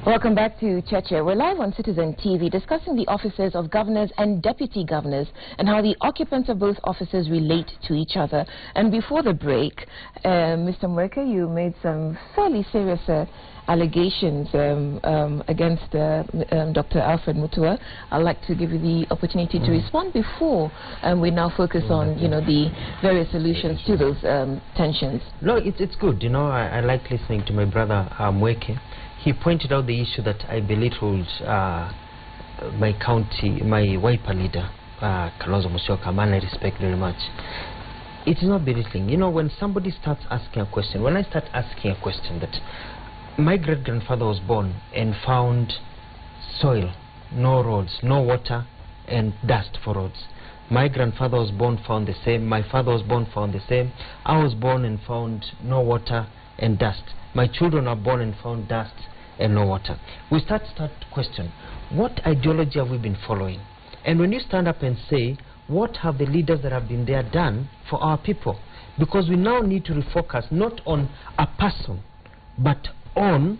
Welcome back to Cheche. We're live on Citizen TV discussing the offices of governors and deputy governors and how the occupants of both offices relate to each other. And before the break, Mr. Mweke, you made some fairly serious allegations against Dr. Alfred Mutua. I'd like to give you the opportunity to respond before we now focus on, you know, the various solutions to those tensions. No, it's good. You know, I like listening to my brother Mweke. He pointed out the issue that I belittled my Wiper leader, Kalonzo Musyoka, a man I respect very much. It is not belittling. You know, when somebody starts asking a question, when I start asking a question that my great-grandfather was born and found soil, no roads, no water, and dust for roads. My grandfather was born, found the same. My father was born, found the same. I was born and found no water and dust. My children are born and found dust and no water. We start to question, what ideology have we been following? And when you stand up and say, what have the leaders that have been there done for our people? Because we now need to refocus not on a person, but on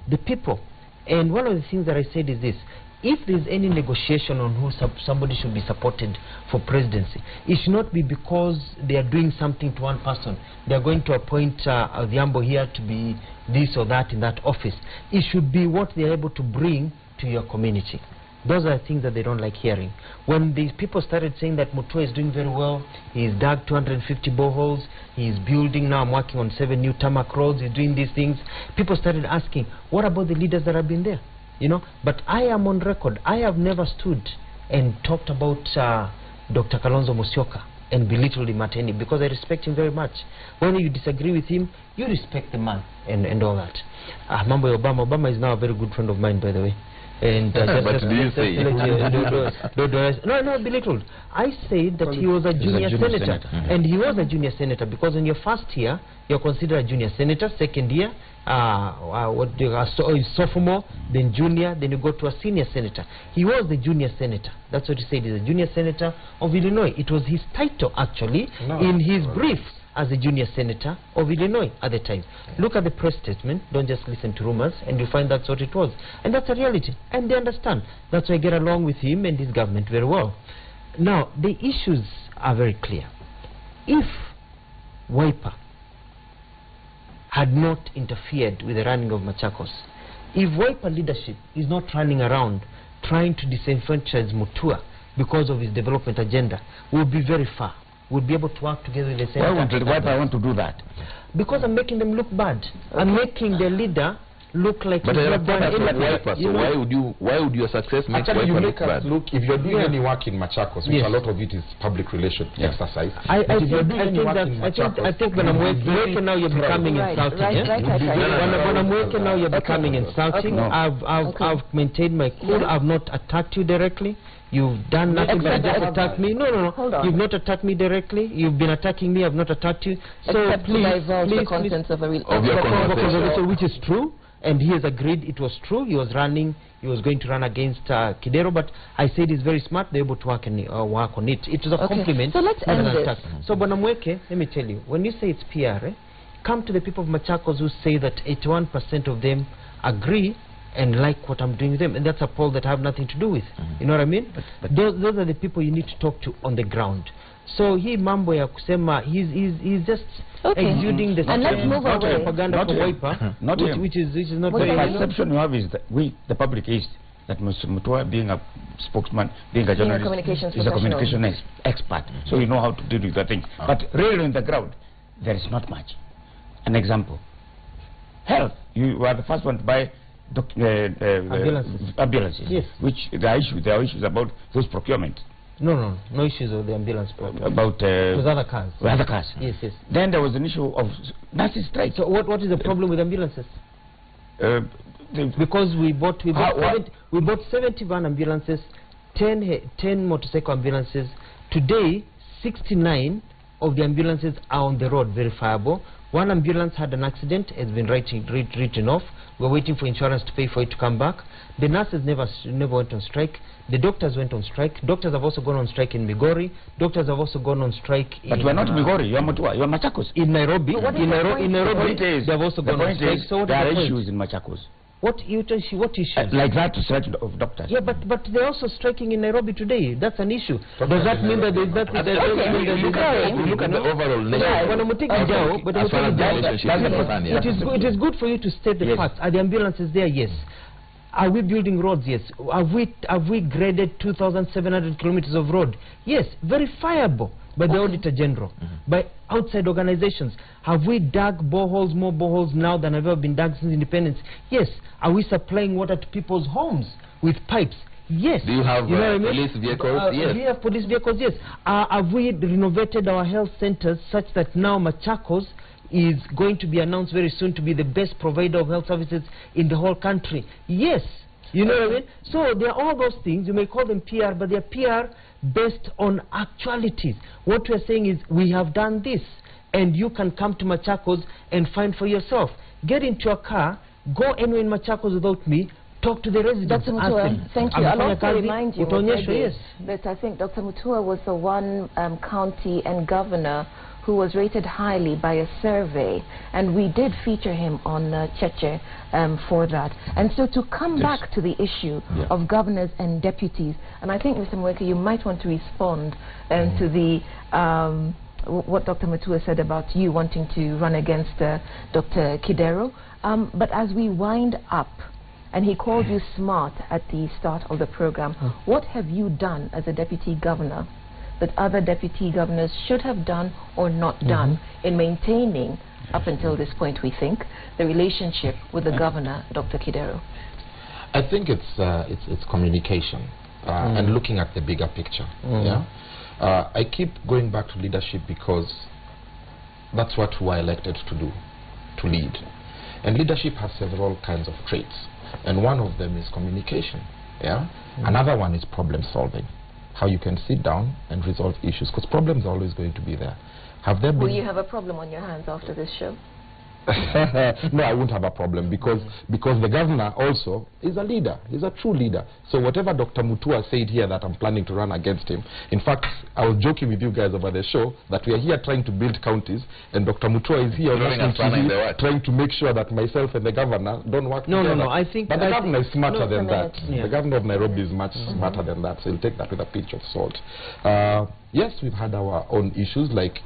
the people. And one of the things that I said is this: if there's any negotiation on who somebody should be supported for presidency, it should not be because they are doing something to one person. They are going to appoint Odhiambo here to be this or that in that office. It should be what they are able to bring to your community. Those are things that they don't like hearing. When these people started saying that Mutua is doing very well, he's dug 250 boreholes, he's building, now I'm working on 7 new tarmac roads, he's doing these things, people started asking, what about the leaders that have been there? You know, but I am on record. I have never stood and talked about Dr. Kalonzo Musyoka and belittled him at any, because I respect him very much. When you disagree with him, you respect the man and all that. Mambo Obama is now a very good friend of mine, by the way. And but do you say no, belittled. I said that he was a junior senator, and he was a junior senator because in your first year you're considered a junior senator, second year sophomore, then junior, then you go to a senior senator. He was the junior senator. That's what he said. He's a junior senator of Illinois. It was his title actually in his brief as a junior senator of Illinois at the time. Look at the press statement. Don't just listen to rumors, and you find that's what it was. And that's a reality, and they understand. That's why I get along with him and his government very well. Now, the issues are very clear. If Wiper had not interfered with the running of Machakos, if Wiper leadership is not running around trying to disenfranchise Mutua because of his development agenda, we'll be very far. We'll be able to work together in the same. Why want to do that? Because I'm making them look bad. Okay. I'm making the leader look like but he's not done anything. So why would your success make Wiper look bad? Look, if you're doing any work in Machakos, which a lot of it is public relations exercise. I think when I'm working now, you're becoming insulting. When I'm working now, you're becoming insulting. I've maintained my cool. I've not attacked you directly. You've done nothing but just attack me. No. You've not attacked me directly. You've been attacking me. I've not attacked you. So please, the contents of your conversation, which is true. And he has agreed it was true. He was going to run against Kidero, but I said he's very smart. They're able to work on it. It was a compliment. So let's end this. So Bonamweke, let me tell you, when you say it's PR, come to the people of Machakos who say that 81% of them agree and like what I'm doing with them, and that's a poll that I have nothing to do with. You know what I mean? But those are the people you need to talk to on the ground. So he mambo ya kusema, he's just exuding the propaganda for Wiper, which is not very. The perception you have is that the public is that Mr. Mutua, being a spokesman, being a journalist, is a communication expert, so you know how to deal with that thing. But really on the ground, there is not much. An example: health. You were the first one to buy ambulances. Yes. Which there are issues about those procurement. No issues with the ambulance program. About with other cars. With other cars. Yes. Then there was an issue of nurses' strike. So what is the problem with ambulances? Because we bought 70 van ambulances, 10 motorcycle ambulances. Today, 69 of the ambulances are on the road, verifiable. One ambulance had an accident, has been written off. We're waiting for insurance to pay for it to come back. The nurses never went on strike. The doctors went on strike. Doctors have also gone on strike in Migori. Doctors have also gone on strike in... But we're not in Migori, you're Mutua, you're Machakos. In Nairobi. In Nairobi, they have also gone on strike. So there are issues in Machakos. What issues? Like that strike of doctors. Yeah, but they're also striking in Nairobi today. That's an issue. Does that mean that there's nothing? Look at the overall it is good for you to state the facts. Are the ambulances there? Yes. Are we building roads? Yes. Have we graded 2,700 kilometers of road? Yes. Verifiable by the Auditor General, by outside organizations. Have we dug boreholes, more boreholes now than have ever been dug since independence? Yes. Are we supplying water to people's homes with pipes? Yes. Do you have police vehicles? Yes. We have police vehicles, yes. Have we renovated our health centers such that now Machakos is going to be announced very soon to be the best provider of health services in the whole country? Yes. You know what I mean? So there are all those things. You may call them PR, but they are PR based on actualities. What we are saying is we have done this, and you can come to Machakos and find for yourself. Get into a car, go anywhere in Machakos without me, talk to the residents. Dr. Mutua, thank you. I'll also remind you that I think Dr. Mutua was the one county and governor who was rated highly by a survey, and we did feature him on Cheche for that. And so to come back to the issue of governors and deputies, and I think, Mr. Mweke, you might want to respond to the what Dr. Mutua said about you wanting to run against Dr. Kidero. But as we wind up, and he called you smart at the start of the program, what have you done as a deputy governor that other deputy governors should have done or not done in maintaining, up until this point we think, the relationship with the governor, Dr. Kidero? I think it's communication and looking at the bigger picture. I keep going back to leadership because that's what we are elected to do, to lead. And leadership has several kinds of traits, and one of them is communication. Another one is problem solving. How you can sit down and resolve issues, because problems are always going to be there. Will you have a problem on your hands after this show? No, I won't have a problem because the governor also is a leader. He's a true leader. So whatever Dr. Mutua said here that I'm planning to run against him, in fact, I was joking with you guys over the show that we are here trying to build counties, and Dr. Mutua is here trying to make sure that myself and the governor don't work together. No, I think... But the governor is smarter than that. The governor of Nairobi is much smarter than that, so he'll take that with a pinch of salt. Yes, we've had our own issues like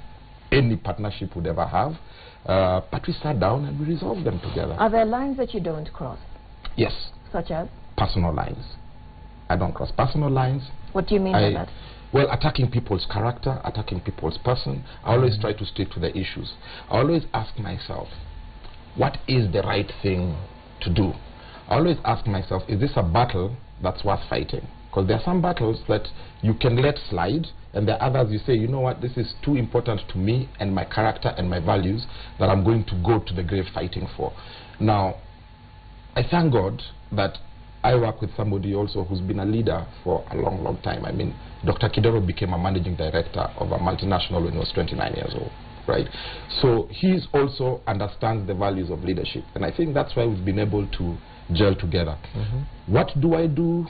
any partnership would ever have. But we sat down and we resolved them together. Are there lines that you don't cross? Yes. Such as? Personal lines. I don't cross personal lines. What do you mean by that? Well, attacking people's character, attacking people's person. I always try to stick to the issues. I always ask myself, what is the right thing to do? I always ask myself, is this a battle that's worth fighting? Because there are some battles that you can let slide, and there are others you say, you know what, this is too important to me and my character and my values that I'm going to go to the grave fighting for. Now, I thank God that I work with somebody also who's been a leader for a long, long time. I mean, Dr. Kidero became a managing director of a multinational when he was 29 years old, right? So he also understands the values of leadership, and I think that's why we've been able to gel together. What do I do?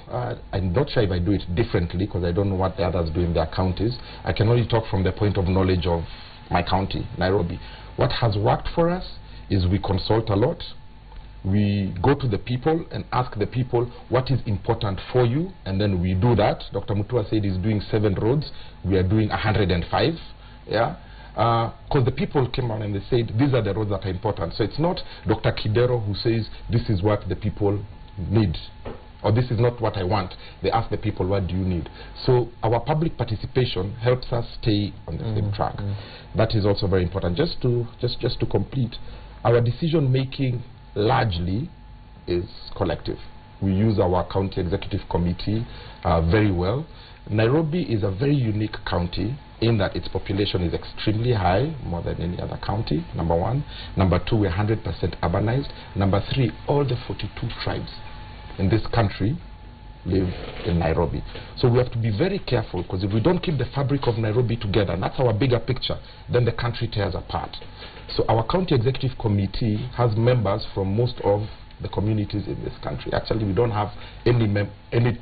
I'm not sure if I do it differently because I don't know what the others do in their counties. I can only talk from the point of knowledge of my county, Nairobi. What has worked for us is we consult a lot. We go to the people and ask the people what is important for you, and then we do that. Dr. Mutua said he's doing 7 roads. We are doing 105. Because the people came on and they said these are the roads that are important. So it's not Dr. Kidero who says this is what the people need or this is not what I want. They ask the people, what do you need? So our public participation helps us stay on the same track. That is also very important. Just to complete, our decision making largely is collective. We use our county executive committee very well. Nairobi is a very unique county in that its population is extremely high, more than any other county, number one. Number two, we're 100% urbanized. Number three, all the 42 tribes in this country live in Nairobi. So we have to be very careful, because if we don't keep the fabric of Nairobi together, and that's our bigger picture, then the country tears apart. So our county executive committee has members from most of the communities in this country. Actually, we don't have any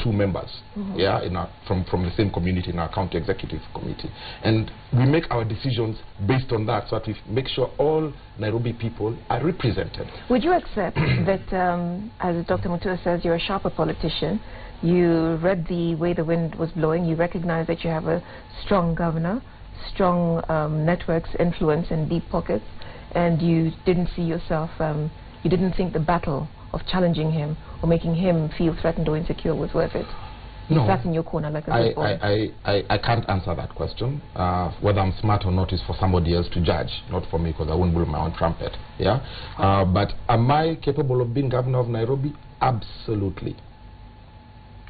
two members yeah, from the same community in our county executive committee. And we make our decisions based on that, so that we make sure all Nairobi people are represented. Would you accept that, as Dr. Mutua says, you're a sharper politician, you read the way the wind was blowing, you recognize that you have a strong governor, strong networks, influence, and deep pockets, and you didn't see yourself, you didn't think the battle of challenging him or making him feel threatened or insecure was worth it? You sat in your corner like a good boy. I can't answer that question. Whether I'm smart or not is for somebody else to judge, not for me, because I won't blow my own trumpet. Yeah. But am I capable of being governor of Nairobi? Absolutely.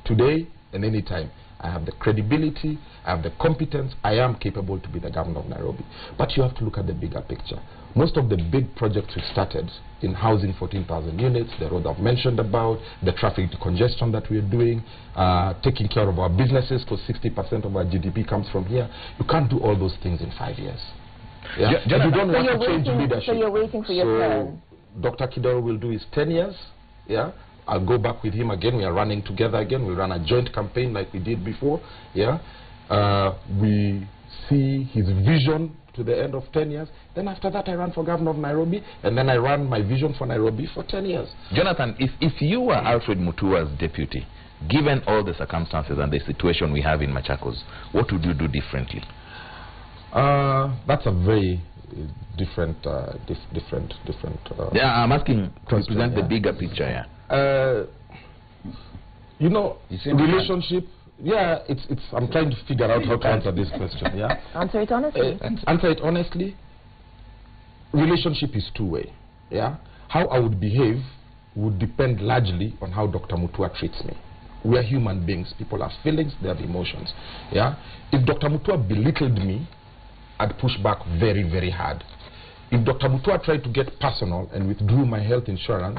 Today and any time, I have the credibility, I have the competence, I am capable to be the governor of Nairobi. But you have to look at the bigger picture. Most of the big projects we started in housing 14,000 units, the road I've mentioned about, the traffic decongestion that we are doing, taking care of our businesses, because 60% of our GDP comes from here. You can't do all those things in 5 years. Yeah? You don't want to change leadership. So you're waiting for your turn. Dr. Kidero will do his 10 years. Yeah. I'll go back with him again. We are running together again. We'll run a joint campaign like we did before. Yeah. We see his vision to the end of 10 years. Then after that, I ran for governor of Nairobi, and then I ran my vision for Nairobi for 10 years. Jonathan, if you were Alfred Mutua's deputy, given all the circumstances and the situation we have in Machakos, what would you do differently? That's a very different. Yeah, I'm asking to represent the bigger picture. Yeah. You know, relationship. Yeah, I'm trying to figure out how to answer this question. Yeah. Answer it honestly. Answer it honestly. Relationship is two-way. Yeah. How I would behave would depend largely on how Dr. Mutua treats me. We are human beings. People have feelings. They have emotions. Yeah. If Dr. Mutua belittled me, I'd push back very, very hard. If Dr. Mutua tried to get personal and withdrew my health insurance,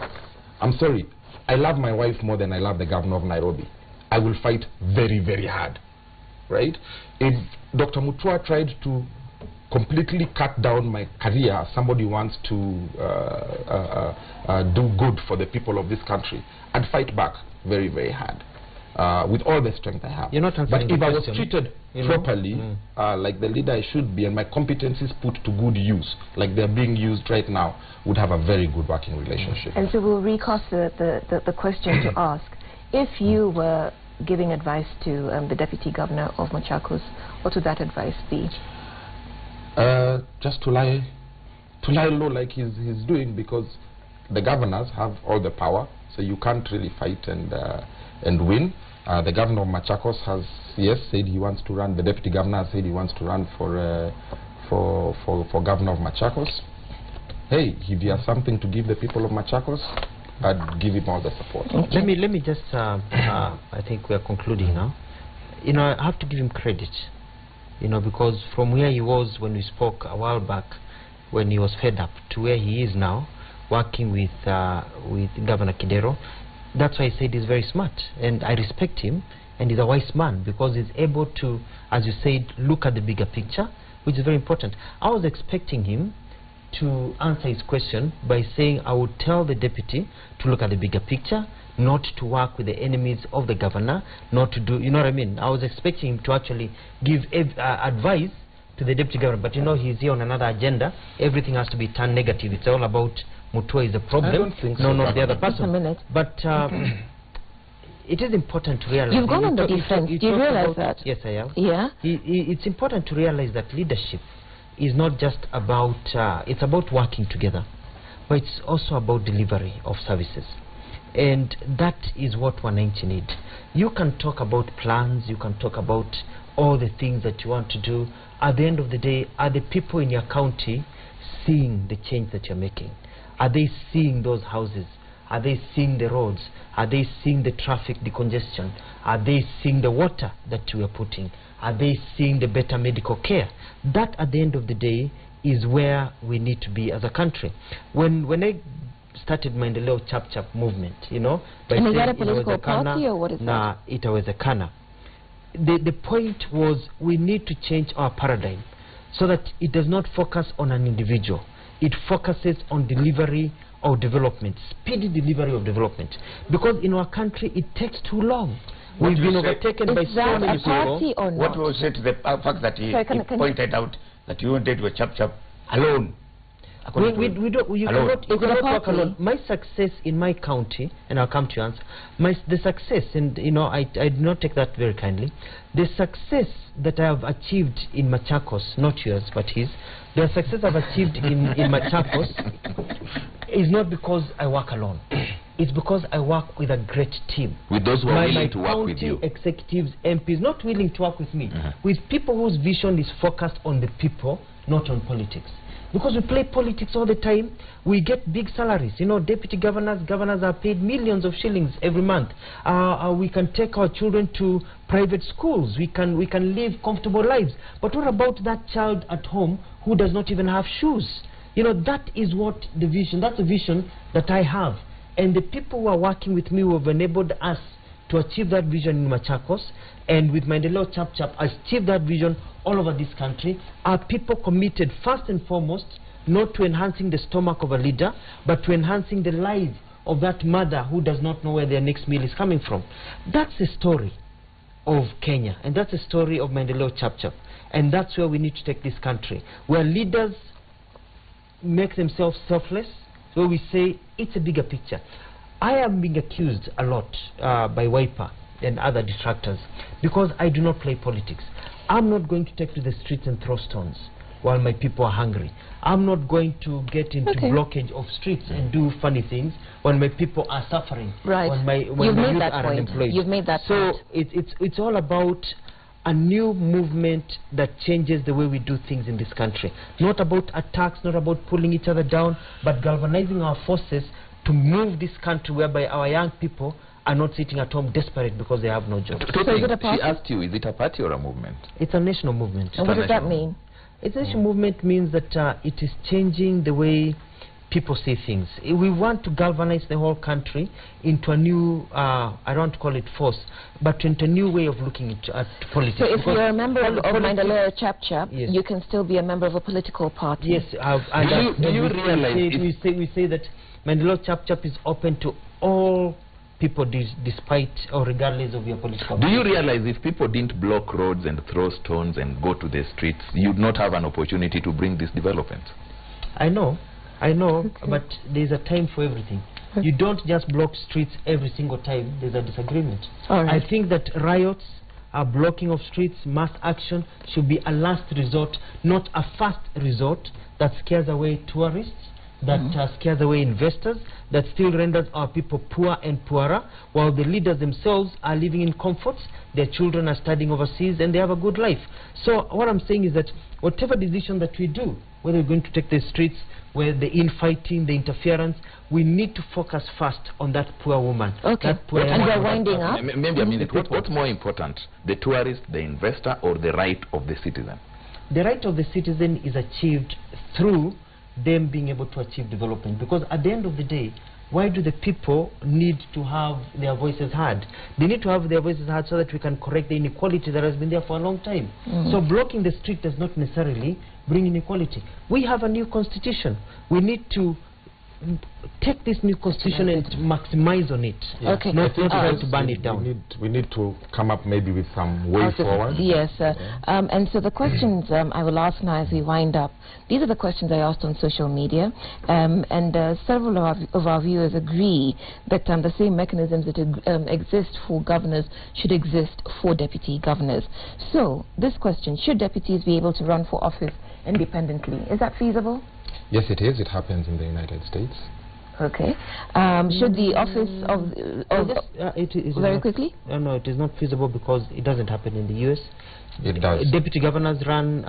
I'm sorry, I love my wife more than I love the governor of Nairobi. I will fight very, very hard, right? If Dr. Mutua tried to completely cut down my career, somebody wants to do good for the people of this country, I'd fight back very, very hard. With all the strength I have. You're not answering but if the I was question, treated properly, like the leader I should be, and my competencies put to good use, like they're being used right now, would have a very good working relationship. And so we'll recast the question to ask. If you were giving advice to the deputy governor of Machakos, what would that advice be? Just to lie low like he's doing, because the governors have all the power, so you can't really fight and win. The governor of Machakos has, yes, said he wants to run, the deputy governor has said he wants to run for governor of Machakos. Hey, if he has something to give the people of Machakos, I'd give him all the support. Let me just, I think we are concluding now. You know, I have to give him credit, you know, because from where he was when we spoke a while back, when he was fed up, to where he is now, working with Governor Kidero. That's why I said he's very smart, and I respect him, and he's a wise man, because he's able to, as you said, look at the bigger picture, which is very important. I was expecting him to answer his question by saying, I would tell the deputy to look at the bigger picture, not to work with the enemies of the governor, not to do, you know what I mean? I was expecting him to actually give advice to the deputy governor, but you know, he's here on another agenda. Everything has to be turned negative. It's all about Mutua is the problem, I don't think so. not the other person. Just a minute. But it is important to realize. You've gone on the defense. Do you realize that? Yes, I have. Yeah. It's important to realize that leadership is not just about, it's about working together, but it's also about delivery of services. And that is what wananchi need. You can talk about plans, you can talk about all the things that you want to do. At the end of the day, are the people in your county seeing the change that you're making? Are they seeing those houses? Are they seeing the roads? Are they seeing the traffic decongestion? Are they seeing the water that you are putting? Are they seeing the better medical care? That, at the end of the day, is where we need to be as a country. When I started Maendeleo Chap Chap movement, you know, by and saying is that a political party, or what is that? It was a Kana. The point was, we need to change our paradigm so that it does not focus on an individual. It focuses on delivery of development, speedy delivery of development. Because in our country, it takes too long. We've been overtaken by so many people. What was it, the fact that he pointed out that you did with Chap alone? You cannot talk alone. My success in my county, and I'll come to your answer, the success, and you know, I do not take that very kindly, the success that I have achieved in Machakos, not yours, but his, the success I've achieved in Machakos is not because I work alone. It's because I work with a great team. With those who are willing to work with you. Executives, MPs, not willing to work with me. With people whose vision is focused on the people, not on politics. Because we play politics all the time, we get big salaries. You know, deputy governors are paid millions of shillings every month. We can take our children to private schools. We can live comfortable lives. But what about that child at home who does not even have shoes? You know, that is what the vision, that's the vision that I have. And the people who are working with me who have enabled us to achieve that vision in Machakos, and with Maendeleo Chap achieve that vision all over this country, are people committed first and foremost not to enhancing the stomach of a leader, but to enhancing the life of that mother who does not know where their next meal is coming from. That's the story of Kenya, and that's the story of Maendeleo Chap. And that's where we need to take this country, where leaders make themselves selfless, where we say it's a bigger picture. I am being accused a lot by Wiper and other detractors because I do not play politics. I'm not going to take to the streets and throw stones while my people are hungry. I'm not going to get into blockage of streets and do funny things when my people are suffering. Right. When my youth are unemployed. You've made that point. So it's all about a new movement that changes the way we do things in this country. Not about attacks, not about pulling each other down, but galvanizing our forces to move this country whereby our young people are not sitting at home desperate because they have no job. So is it a party? She asked you, is it a party or a movement? It's a national movement. And what does that mean? It's a national movement means that it is changing the way people see things. We want to galvanize the whole country into a new, I don't want to call it force, but into a new way of looking at politics. So if you're a member of Maendeleo Chap, yes, you can still be a member of a political party. Yes. Do you realize we say that Maendeleo Chap is open to all people despite or regardless of your political Do you realize if people didn't block roads and throw stones and go to the streets, you'd not have an opportunity to bring this development? I know, but there's a time for everything. You don't just block streets every single time there's a disagreement. I think that riots, blocking of streets, mass action should be a last resort, not a first resort that scares away tourists, that scares away investors, that still renders our people poor and poorer, while the leaders themselves are living in comforts, their children are studying overseas, and they have a good life. So what I'm saying is that whatever decision that we do, whether we're going to take the streets, where the infighting, the interference, we need to focus first on that poor woman. Okay. That poor and we're winding up. Maybe a minute. What's more important, the tourist, the investor, or the right of the citizen? The right of the citizen is achieved through them being able to achieve development. Because at the end of the day, why do the people need to have their voices heard? They need to have their voices heard so that we can correct the inequality that has been there for a long time. So blocking the street does not necessarily bring inequality. We have a new constitution. We need to take this new constitution and maximize on it. Yeah. Okay. Not try to burn it down. We need to come up maybe with some way forward. Yes. And so the questions I will ask now as we wind up, these are the questions I asked on social media, and several of our viewers agree that the same mechanisms that exist for governors should exist for deputy governors. So this question, should deputies be able to run for office independently? Is that feasible? Yes, it is. It happens in the United States. Okay. Should the office of very quickly? No, it is not feasible because it doesn't happen in the U.S. It does. Deputy governors run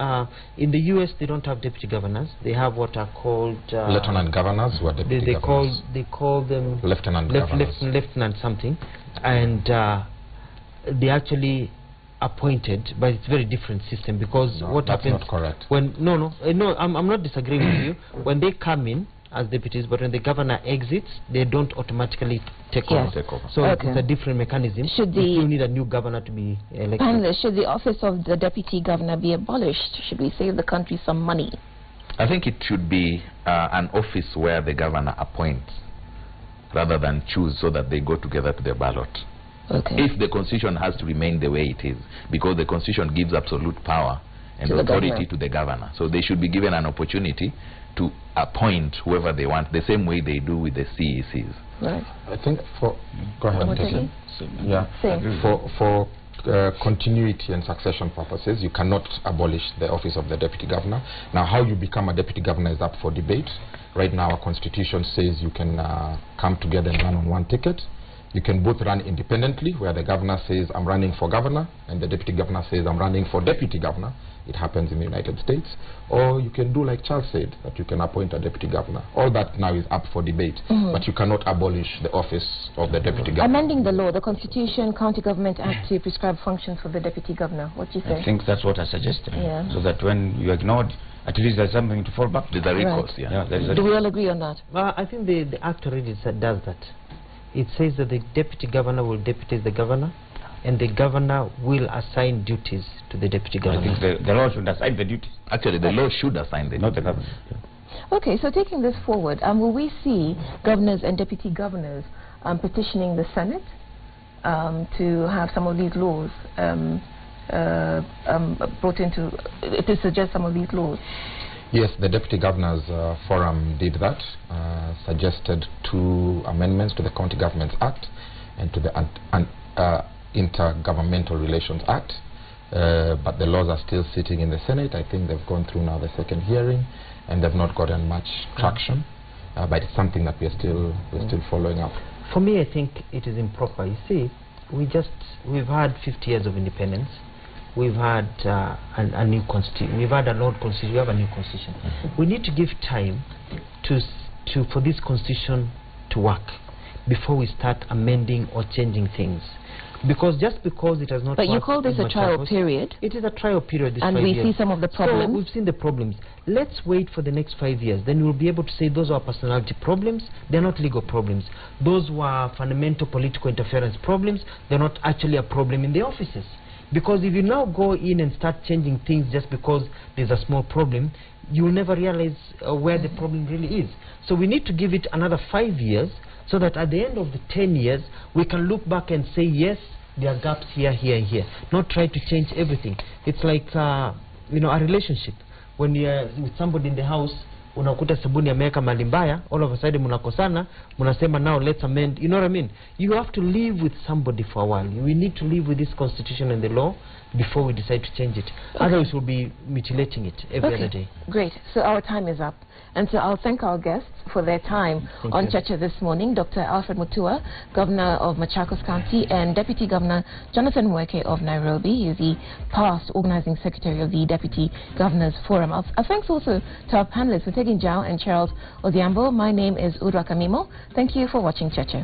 in the U.S. They don't have deputy governors. They have what are called lieutenant governors. Who are deputy governors? They call them lieutenant governors. Lieutenant something, and they actually appointed, but it's a very different system because what happens? That's not correct. When I'm not disagreeing with you. When they come in as deputies, but when the governor exits, they don't automatically take over. So it's a different mechanism. Should you need a new governor to be elected. Should the office of the deputy governor be abolished? Should we save the country some money? I think it should be an office where the governor appoints rather than choose, so that they go together to the ballot. Okay. If the constitution has to remain the way it is, because the constitution gives absolute power and authority to the governor. So they should be given an opportunity to appoint whoever they want, the same way they do with the CECs. Right. I think for... Go ahead. Yeah. For continuity and succession purposes, you cannot abolish the office of the deputy governor. Now, how you become a deputy governor is up for debate. Right now, our constitution says you can come together and run on one ticket. You can both run independently, where the governor says, I'm running for governor, and the deputy governor says, I'm running for deputy governor. It happens in the United States. Or you can do like Charles said, that you can appoint a deputy governor. All that now is up for debate, but you cannot abolish the office of the deputy governor. Amending the law, the Constitution, County Government Act to prescribe functions for the deputy governor. What do you say? I think that's what I suggested. Yeah. So that when you ignored, at least there's something to fall back. There's a recourse, Do we all agree on that? Well, I think the Act already does that. It says that the deputy governor will deputize the governor, and the governor will assign duties to the deputy governor. I think the law should assign the duties. Actually, the law should assign the not duties. the government. Okay, so taking this forward, will we see governors and deputy governors petitioning the Senate to have some of these laws brought into, to suggest some of these laws? Yes, the Deputy Governors Forum did that, suggested 2 amendments to the County Governments Act and to the Intergovernmental Relations Act, but the laws are still sitting in the Senate. I think they've gone through now the 2nd hearing, and they've not gotten much traction, but it's something that we're still following up. For me, I think it is improper. You see, we've had 50 years of independence. We've had a new constitution. We've had an old constitution. We have a new constitution. We need to give time for this constitution to work before we start amending or changing things. Because just because it has not But worked, you call this a trial period. It is a trial period. This and 5 we years. see some of the problems. So we've seen the problems. Let's wait for the next 5 years. Then we'll be able to say those are personality problems. They're not legal problems. Those were fundamental political interference problems. They're not actually a problem in the offices. Because if you now go in and start changing things just because there's a small problem, you will never realize where the problem really is. So we need to give it another 5 years, so that at the end of the 10 years, we can look back and say, yes, there are gaps here, here, and here. Not try to change everything. It's like, you know, a relationship. When you're with somebody in the house, unakuta sabuni ameweka mali mbaya, all of a sudden munakosana, munasema now let's amend. You know what I mean? You have to live with somebody for a while. We need to live with this constitution and the law before we decide to change it. Okay. Otherwise we'll be mutilating it every other day. Great. So our time is up. And so I'll thank our guests for their time on Cheche this morning. Dr. Alfred Mutua, Governor of Machakos County, and Deputy Governor Jonathan Mweke of Nairobi. He is the past Organizing Secretary of the Deputy Governors Forum. Our thanks also to our panelists, Mutegi Njau and Charles Odhiambo. My name is Udra Kamimo. Thank you for watching Cheche.